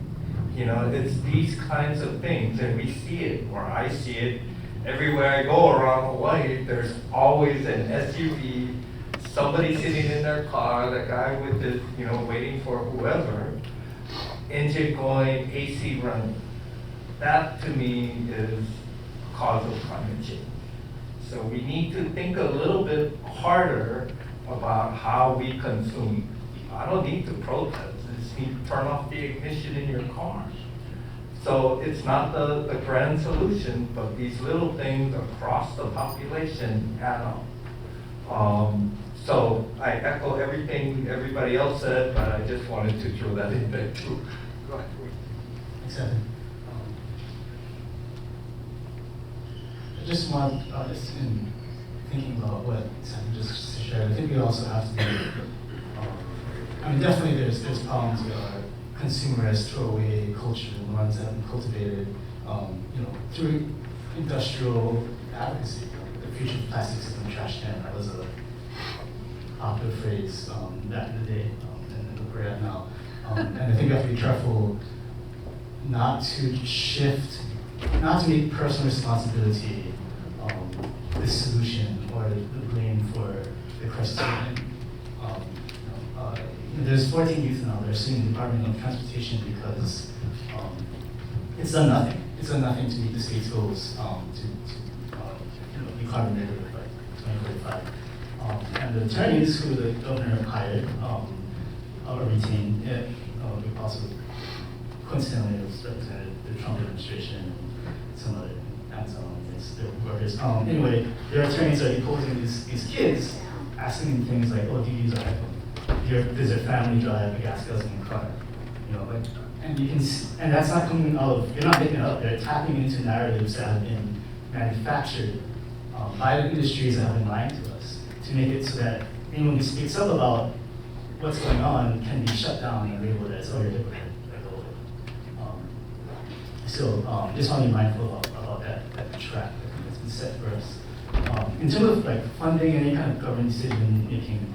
D: It's these kinds of things, and we see it, or I see it, everywhere I go around Hawaii. There's always an SUV, somebody sitting in their car, the guy with the, waiting for whoever, engine going, AC running. That to me is a cause of climate change. So we need to think a little bit harder about how we consume. I don't need to protest, I just need to turn off the ignition in your car. So it's not the grand solution, but these little things across the population add up. So I echo everything everybody else said, but I just wanted to throw that in there too. Go ahead.
B: Thanks, Evan. I just want, just in thinking about what Evan just shared, I think we also have to be, definitely there's problems with our consumerist throwaway culture, the ones that have been cultivated, through industrial advocacy. The future of plastics is in the trash can. That was a popular phrase back in the day, and look where we're at now. And I think we have to be careful not to make personal responsibility the solution or the blame for the crisis. There's 14 youth now that are suing the Department of Transportation because it's done nothing. It's done nothing to meet the state's goals to be carbon negative by 2045. And the attorneys who the governor hired or retained, we possibly coincidentally represented the Trump administration and some other Amazon workers. Anyway, their attorneys are deposing these kids, asking them things like, "Oh, do you use an iPhone? Does your family drive a gas guzzling car?" And you can, and that's not coming out of, you're not making it up. They're tapping into narratives that have been manufactured by the industries that have been lying to us to make it so that anyone who speaks up about what's going on can be shut down and labeled as, "Oh, you're a hypocrite." So just want to be mindful about that track that's been set for us. In terms of funding and any kind of government decision making,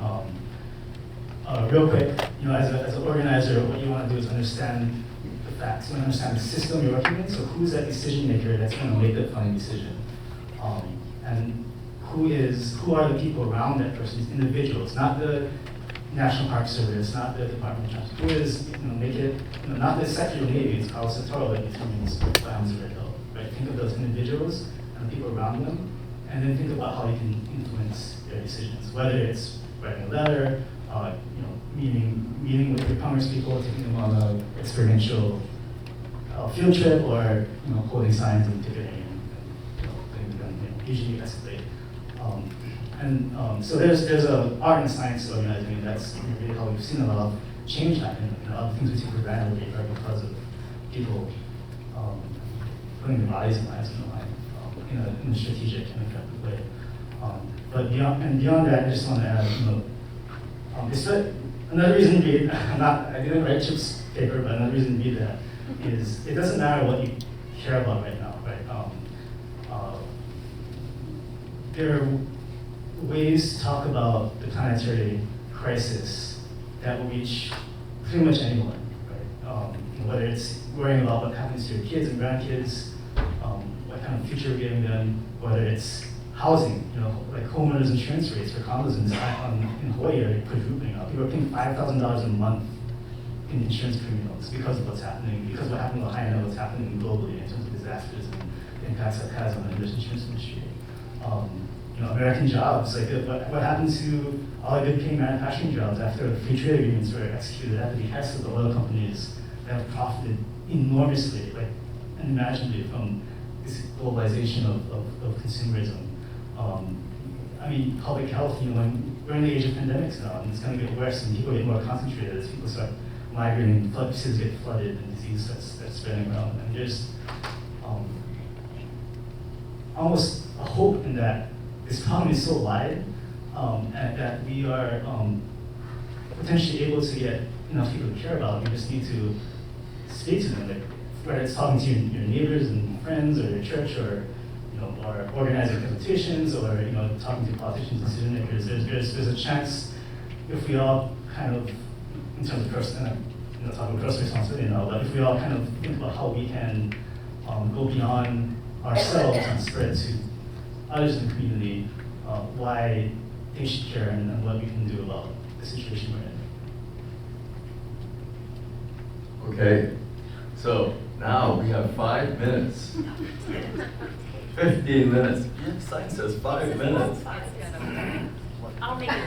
B: real quick, as an organizer, what you want to do is understand the facts. You want to understand the system you're working in. So who's that decision maker that's going to make that funding decision, and who are the people around that person? These individuals, not the National Park Service, not the Department of Transportation. Who is, make it, not the Secretary of Navy. It's Carl Santoro that determines what bounds are held. Right? Think of those individuals and the people around them, and then think about how you can influence their decisions. Whether it's writing a letter, meeting with your congresspeople, taking them on an experiential field trip, or holding signs and ticketing and usually escalate. So there's a art and science to organizing, and that's really how we've seen a lot of change happen. Other things we take for granted are because of people putting their bodies and lives on the line in a strategic and effective way. But beyond that, I just want to add, another reason to read, I didn't write Chip's paper, but another reason to read that is it doesn't matter what you care about right now, right? There are ways to talk about the planetary crisis that will reach pretty much anyone, right? Whether it's worrying about what happens to your kids and grandkids, what kind of future we're giving them, whether it's housing, like homeowners insurance rates for condos in Hawaii are quadrupling now. People are paying $5,000 a month in insurance premiums because of what's happening, because of what happened in Ohio and what's happening globally in terms of disasters and the impacts that has on the insurance industry. American jobs, like what happened to all the good paying manufacturing jobs after free trade agreements were executed at the behest of the oil companies that have profited enormously, like unimaginably from this globalization of consumerism. Public health, we're in the age of pandemics now, and it's going to get worse, and people get more concentrated as people start migrating, cities get flooded, and disease that's spreading around. And there's almost a hope in that this problem is so wide, and that we are potentially able to get enough people to care about. We just need to speak to them, like, whether it's talking to your neighbors and friends, or your church, or or organizing presentations, or talking to politicians and decision makers. There's a chance if we all kind of, in terms of personal, talking about personal responsibility now, but if we all kind of think about how we can go beyond ourselves and spread to others in the community, why they should care and what we can do about the situation we're in.
A: Okay, so now we have 5 minutes. 15 minutes. Your sign says 5 minutes.
G: I'll make it.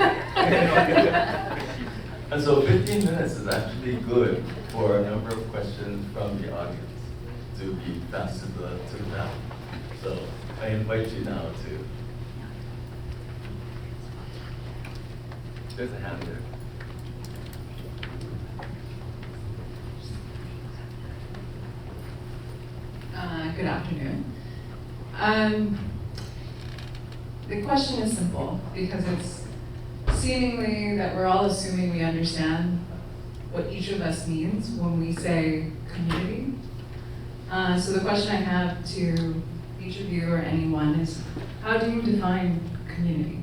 A: And so 15 minutes is actually good for a number of questions from the audience to be passed to the panel. So I invite you now to. There's a hand there.
H: Good afternoon. The question is simple because it's seemingly that we're all assuming we understand what each of us means when we say community. So the question I have to each of you or anyone is, how do you define community?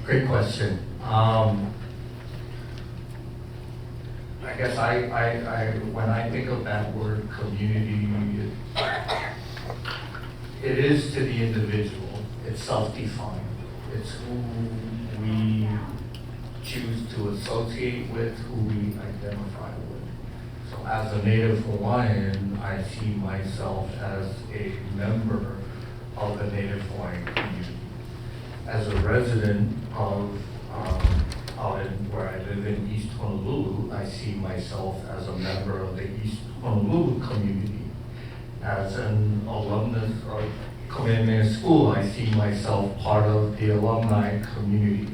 D: Great question. I guess when I think of that word community, it is to the individual. It's self-defined. It's who we choose to associate with, who we identify with. So as a Native Hawaiian, I see myself as a member of the Native Hawaiian community. As a resident of where I live in East Honolulu, I see myself as a member of the East Honolulu community. As an alumnus of Kamehameha School, I see myself part of the alumni community.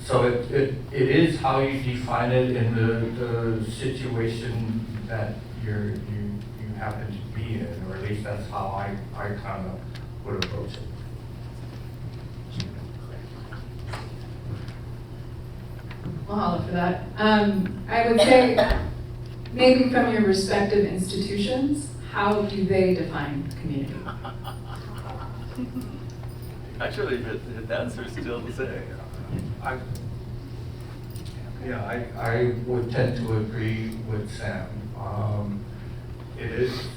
D: So it is how you define it in the situation that you happen to be in, or at least that's how I kind of would approach it.
H: Mahalo for that. I would say, maybe from your respective institutions, how do they define community?
A: Actually, the answer is still the same.
D: I would tend to agree with Sam. It is,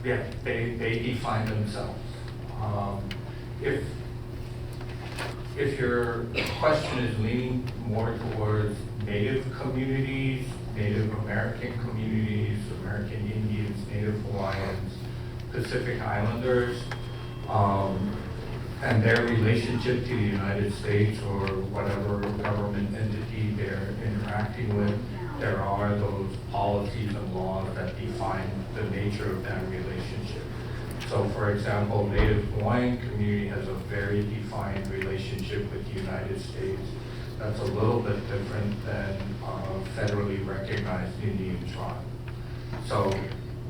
D: they define themselves. If your question is leaning more towards Native communities, Native American communities, American Indians, Native Hawaiians, Pacific Islanders, and their relationship to the United States or whatever government entity they're interacting with, there are those policies and laws that define the nature of that relationship. So for example, Native Hawaiian community has a very defined relationship with the United States. That's a little bit different than federally recognized Indian tribe. So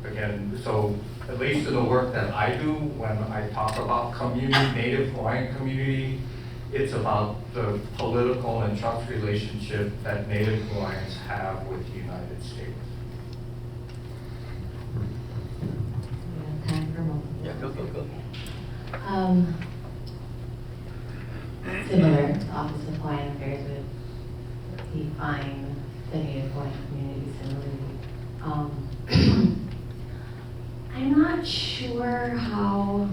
D: again, at least in the work that I do, when I talk about community, Native Hawaiian community, it's about the political and trust relationship that Native Hawaiians have with the United States.
A: Yeah, go.
E: Similar, the Office of Hawaiian Affairs would define the Native Hawaiian community similarly. not sure how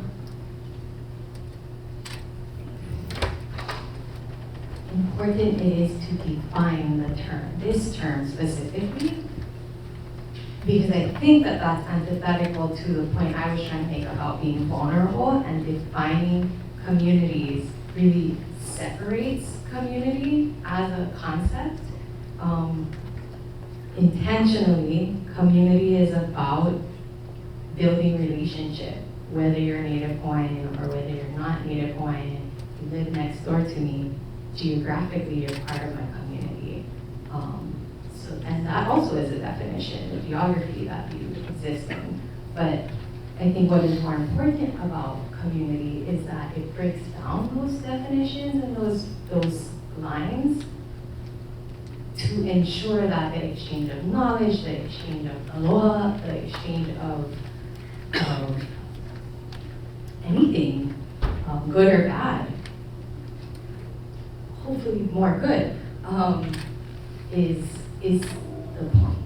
E: important it is to define this term specifically, because I think that that's antithetical to the point I was trying to make about being vulnerable, and defining communities really separates community as a concept. Intentionally, community is about building relationship, whether you're Native Hawaiian or whether you're not Native Hawaiian, you live next door to me, geographically you're part of my community. And that also is a definition, the geography that you exist in. But I think what is more important about community is that it breaks down those definitions and those lines to ensure that the exchange of knowledge, the exchange of aloha, the exchange of anything, good or bad, hopefully more good, is the point.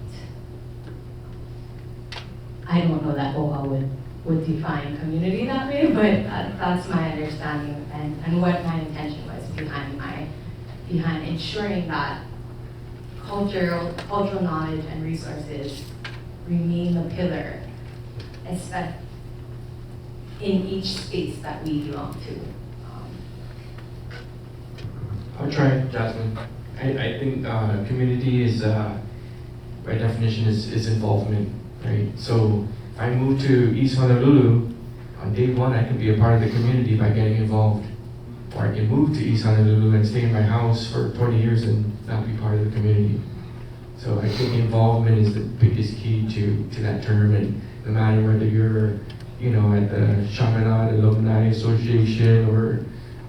E: I don't know that OHA would define community that way, but that's my understanding and what my intention was behind ensuring that cultural knowledge and resources remain the pillar, especially in each space that we belong to.
C: I'll try, Jasmine. I think community is, by definition, is involvement, right? So if I move to East Honolulu, on day one, I can be a part of the community by getting involved. Or I can move to East Honolulu and stay in my house for 20 years and not be part of the community. So I think involvement is the biggest key to that term, and no matter whether you're, at the Chaminade Alumni Association or,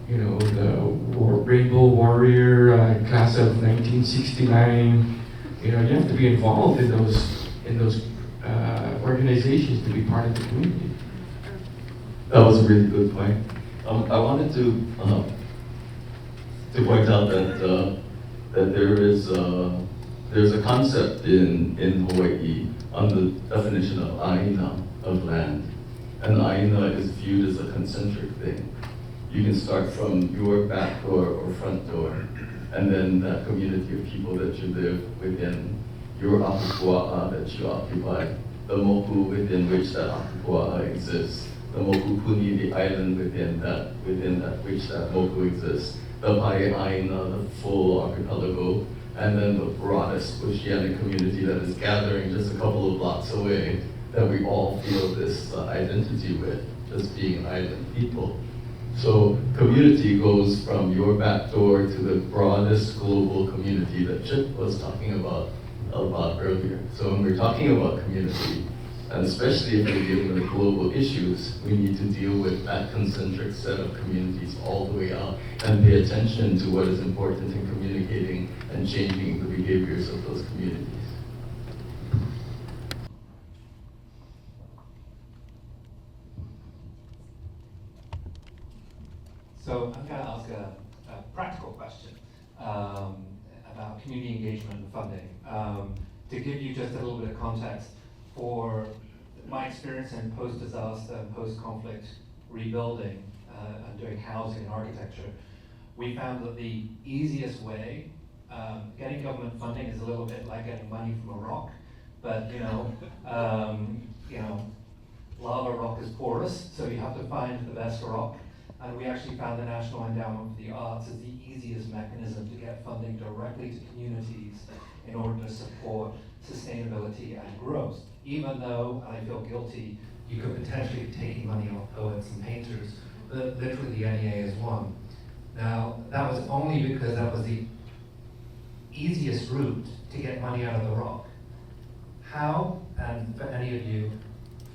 C: the Rainbow Warrior class of 1969, you have to be involved in those organizations to be part of the community.
A: That was a really good point. I wanted to point out that there's a concept in Hawaii on the definition of aina, of land, and aina is viewed as a concentric thing. You can start from your back door or front door, and then that community of people that you live within, your apupua'a that you occupy, the moku within which that apupua'a exists, the moku puni, the island within that which that moku exists, the pae'aina, the full archipelago, and then the broadest oceanic community that is gathering just a couple of blocks away, that we all feel this identity with, just being island people. So community goes from your back door to the broadest global community that Chip was talking about earlier. So when we're talking about community, and especially if we're dealing with global issues, we need to deal with that concentric set of communities all the way out and pay attention to what is important in communicating and changing the behaviors of those communities.
I: So I'm going to ask a practical question about community engagement and funding. To give you just a little bit of context, for my experience in post-disaster and post-conflict rebuilding and doing housing and architecture, we found that the easiest way, getting government funding is a little bit like getting money from a rock, but lava rock is porous, so you have to find the best rock. And we actually found the National Endowment for the Arts as the easiest mechanism to get funding directly to communities in order to support sustainability and growth. Even though, and I feel guilty, you could potentially be taking money off poets and painters, but literally the NEA is one. Now, that was only because that was the easiest route to get money out of the rock. How, and for any of you,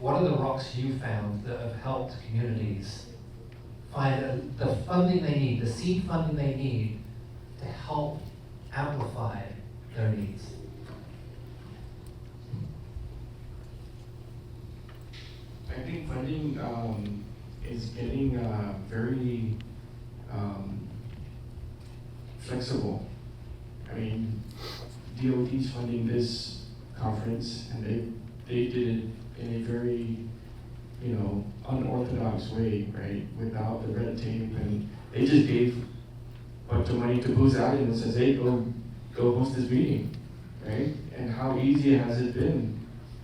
I: what are the rocks you found that have helped communities find the funding they need, the seed funding they need to help amplify their needs?
C: I think funding is getting very flexible. I mean, DOT's funding this conference, and they did it in a very unorthodox way, right? Without the red tape, and they just gave a bunch of money to Booz Allen and says, hey, go host this meeting, right? And how easy has it been,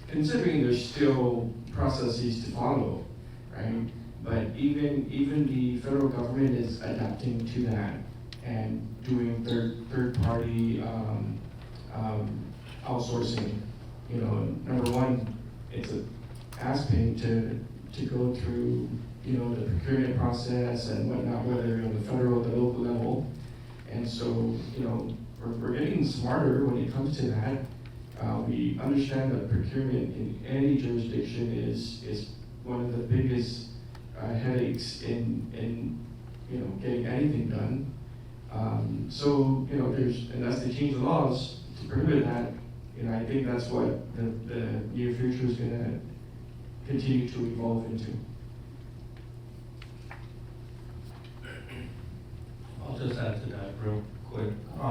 C: considering there's still processes to follow, right? But even the federal government is adapting to that and doing third party outsourcing. Number one, it's a ass pain to go through the procurement process and whatnot, whether on the federal or the local level. And so we're getting smarter when it comes to that. We understand that procurement in any jurisdiction is one of the biggest headaches in getting anything done. And as they change the laws to prohibit that, I think that's what the near future is going to continue to evolve into.
D: I'll just add to that real quick. I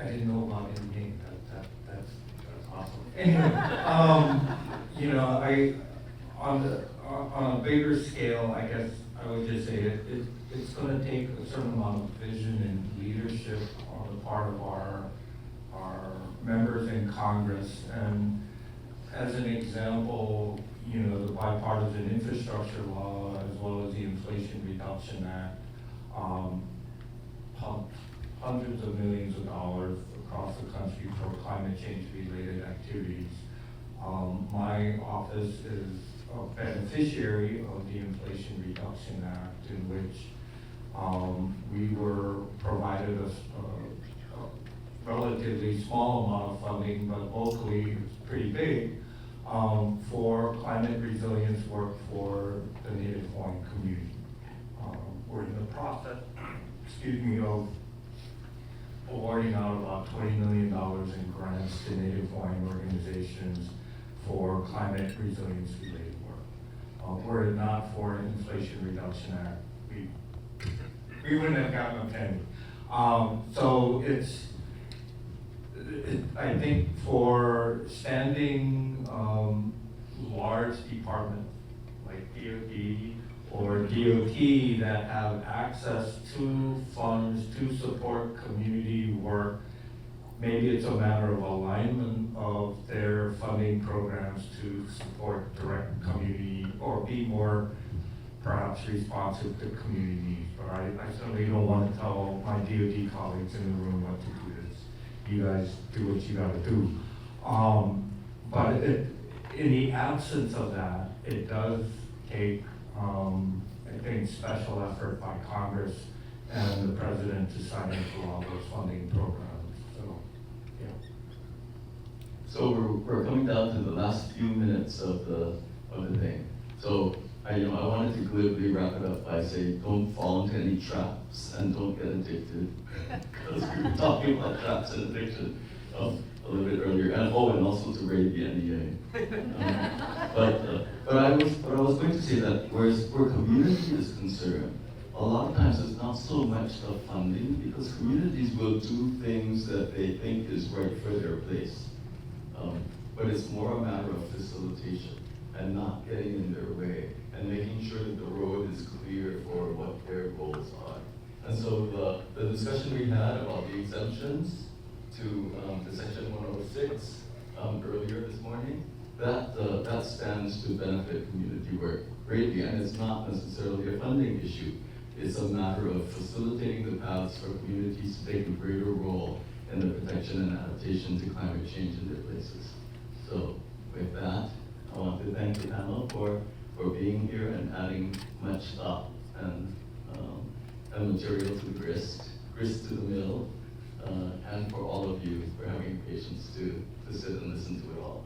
D: didn't know about endgame. That's awesome. Anyway, on a bigger scale, I guess I would just say it's going to take a certain amount of vision and leadership on the part of our members in Congress. And as an example, the bipartisan infrastructure law as well as the Inflation Reduction Act pumped hundreds of millions of dollars across the country for climate change related activities. My office is a beneficiary of the Inflation Reduction Act, in which we were provided a relatively small amount of funding, but locally it's pretty big, for climate resilience work for the Native Hawaiian community. We're in the process, of awarding out about $20 million in grants to Native Hawaiian organizations for climate resilience related work. Were it not for an Inflation Reduction Act, we wouldn't have gotten a penny. So I think for standing large departments like DOD or DOT that have access to funds to support community work, maybe it's a matter of alignment of their funding programs to support direct community or be more perhaps responsive to community needs. But I certainly don't want to tell my DOD colleagues in the room what to do. You guys do what you gotta do. But in the absence of that, it does take, I think, special effort by Congress and the President to sign into all those funding programs. So, yeah.
A: So we're coming down to the last few minutes of the thing. So I wanted to glibly wrap it up by saying, don't fall into any traps and don't get addicted. Because we were talking about traps and addiction a little bit earlier, and also to raid the NEA. But I was going to say that where community is concerned, a lot of times it's not so much the funding, because communities will do things that they think is right for their place. But it's more a matter of facilitation and not getting in their way and making sure that the road is clear for what their goals are. And so the discussion we had about the exemptions to section 106 earlier this morning, that stands to benefit community work greatly, and it's not necessarily a funding issue. It's a matter of facilitating the paths for communities to take a greater role in the protection and adaptation to climate change in their places. So with that, I want to thank the panel for being here and adding much thought and material to the grist to the mill, and for all of you for having patience to sit and listen to it all.